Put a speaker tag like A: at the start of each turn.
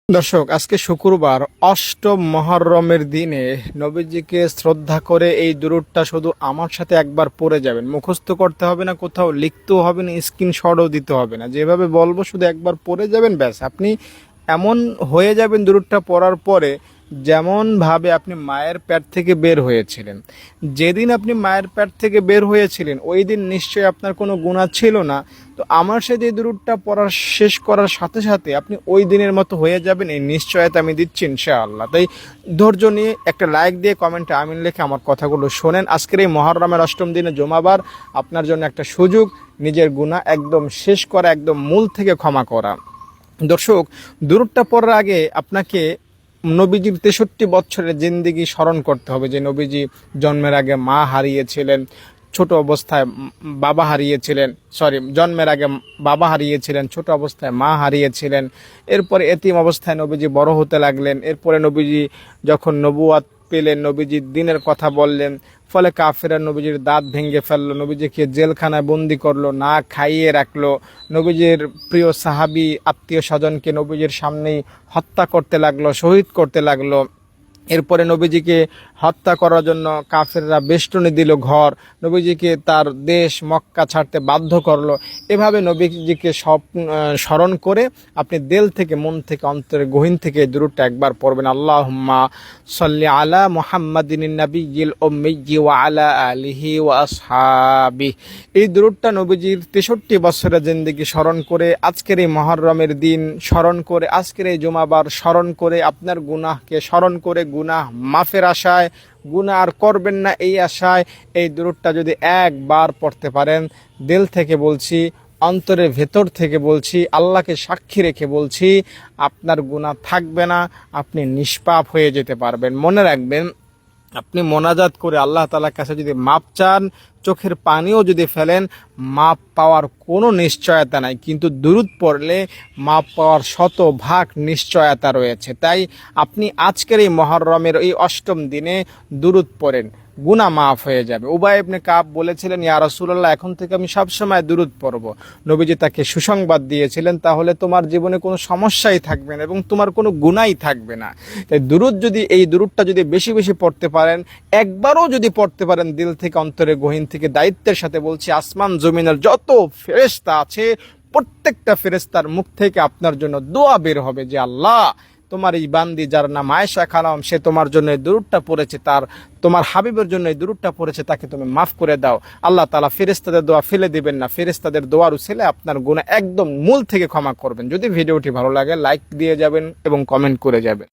A: দর্শক, আজকে শুক্রবার অষ্টম মহররমের দিনে নবীজিকে শ্রদ্ধা করে এই দুরূদটা শুধু আমার সাথে একবার পড়ে যাবেন। মুখস্থ করতে হবে না, কোথাও লিখতেও হবে না, স্ক্রিনশটও দিতে হবে না। যেভাবে বলবো শুধু একবার পড়ে যাবেন, ব্যাস আপনি এমন হয়ে যাবেন দুরূদটা পড়ার পরে যেমনভাবে আপনি মায়ের পেট থেকে বের হয়েছিলেন। যেদিন আপনি মায়ের পেট থেকে বের হয়েছিলেন ওই দিন নিশ্চয়ই আপনার কোনো গুনাহ ছিল না। তো আমার সাথে এই দুরূদটা পড়া শেষ করার সাথে সাথে আপনি ওই দিনের মতো হয়ে যাবেন, এই নিশ্চয়তা আমি দিচ্ছি ইনশাআল্লাহ। তাই ধৈর্য নিয়ে একটা লাইক দিয়ে কমেন্টে আমিন লিখে আমার কথাগুলো শোনেন। আজকের এই মহররমের অষ্টম দিনে জুমাবার আপনার জন্য একটা সুযোগ নিজের গুনাহ একদম শেষ করা, একদম মূল থেকে ক্ষমা করা। দর্শক, দুরূদটা পড়ার আগে আপনাকে নবীজির 63 বছরের জিন্দেগি স্মরণ করতে হবে। যে নবীজি জন্মের আগে মা হারিয়েছিলেন, ছোট অবস্থায় বাবা হারিয়েছিলেন, জন্মের আগে বাবা হারিয়েছিলেন, ছোট অবস্থায় মা হারিয়েছিলেন। এরপরে এতিম অবস্থায় নবীজি বড় হতে লাগলেন। এরপরে নবীজি যখন নবুয়াত পেলেন, নবীজির দিনের কথা বললেন, ফলে কাফেররা নবীজির দাঁত ভেঙে ফেললো, নবীজিকে জেলখানায় বন্দি করলো, না খাইয়ে রাখলো। নবীজির প্রিয় সাহাবী আত্মীয় স্বজনকে নবীজির সামনেই হত্যা করতে লাগলো, শহীদ করতে লাগলো। এরপরে নবীজিকে হত্যা করার জন্য কাফেররা বেষ্টনী দিল ঘর, নবীজিকে তার দেশ মক্কা ছাড়তে বাধ্য করলো। এভাবে নবীজিকে স্মরণ করে আপনি দিল থেকে, মন থেকে, অন্তরের গহীন থেকে দুরূদটা একবার পড়বেন। আল্লাহুম্মা সাল্লি আলা মুহাম্মাদিন নাবিয়্যিল উম্মিয়্যি ওয়া আলা আলিহি ওয়া আসহাবিহি। এই দুরূদটা নবীজির 63 বছরের জিন্দেগি স্মরণ করে, আজকের এই মুহররমের দিন স্মরণ করে, আজকের এই জুমাবার স্মরণ করে, আপনার গুনাহকে স্মরণ করে, গুনাহ মাফের আশায়, গুনাহ আর করবেন না এই আশায় এই দুরূদটা যদি একবার পড়তে পারেন, দিল থেকে বলছি, অন্তরের ভেতর থেকে বলছি, আল্লাহকে সাক্ষী রেখে বলছি, আপনার গুনাহ থাকবে না, আপনি নিষ্পাপ হয়ে যেতে পারবেন। মনে রাখবেন, আপনি মোনাজাত করে আল্লাহ তাআলার কাছে যদি মাপ চান, চোখের পানিও যদি ফেলেন, মাপ পাওয়ার কোনো নিশ্চয়তা নাই, কিন্তু দুরূদ পড়লে মাপ পাওয়ার শতভাগ নিশ্চয়তা রয়েছে। তাই আপনি আজকের এই মুহররমের এই অষ্টম দিনে দুরূদ পড়েন, গুনাহ মাফ হয়ে যাবে। উবাই ইবনে কাব বলেছিলেন, ইয়া রাসূলুল্লাহ, এখন থেকে আমি সবসময় দুরূদ পড়ব। নবীজি তাকে সুসংবাদ দিয়েছিলেন, তাহলে তোমার জীবনে কোনো সমস্যাই থাকবে না এবং তোমার কোনো গুনাহই থাকবে না। তাই এই দুরূদটা যদি বেশি বেশি পড়তে পারেন, একবারও যদি পড়তে পারেন দিল থেকে, অন্তরে গহীন থেকে, দায়িত্বের সাথে বলছি, আসমান জমিনের যত ফেরেশতা আছে প্রত্যেকটা ফেরেশতার মুখ থেকে আপনার জন্য দোয়া বের হবে যে আল্লাহ, তোমার এই বান্দি যার নাম আয়েশা খানম, সে তোমার জন্য এই দুরূদটা পড়েছে, তোমার হাবিবের জন্য এই দুরূদটা পড়েছে, তাকে তুমি মাফ করে দাও। আল্লাহ তাআলা ফেরেশতাদের দোয়া ফেলে দিবেন না, ফেরেশতাদের দোয়ার উসিলে আপনার গুনাহ একদম মূল থেকে ক্ষমা করবেন। যদি ভিডিওটি ভালো লাগে লাইক দিয়ে যাবেন এবং কমেন্ট করে যাবেন।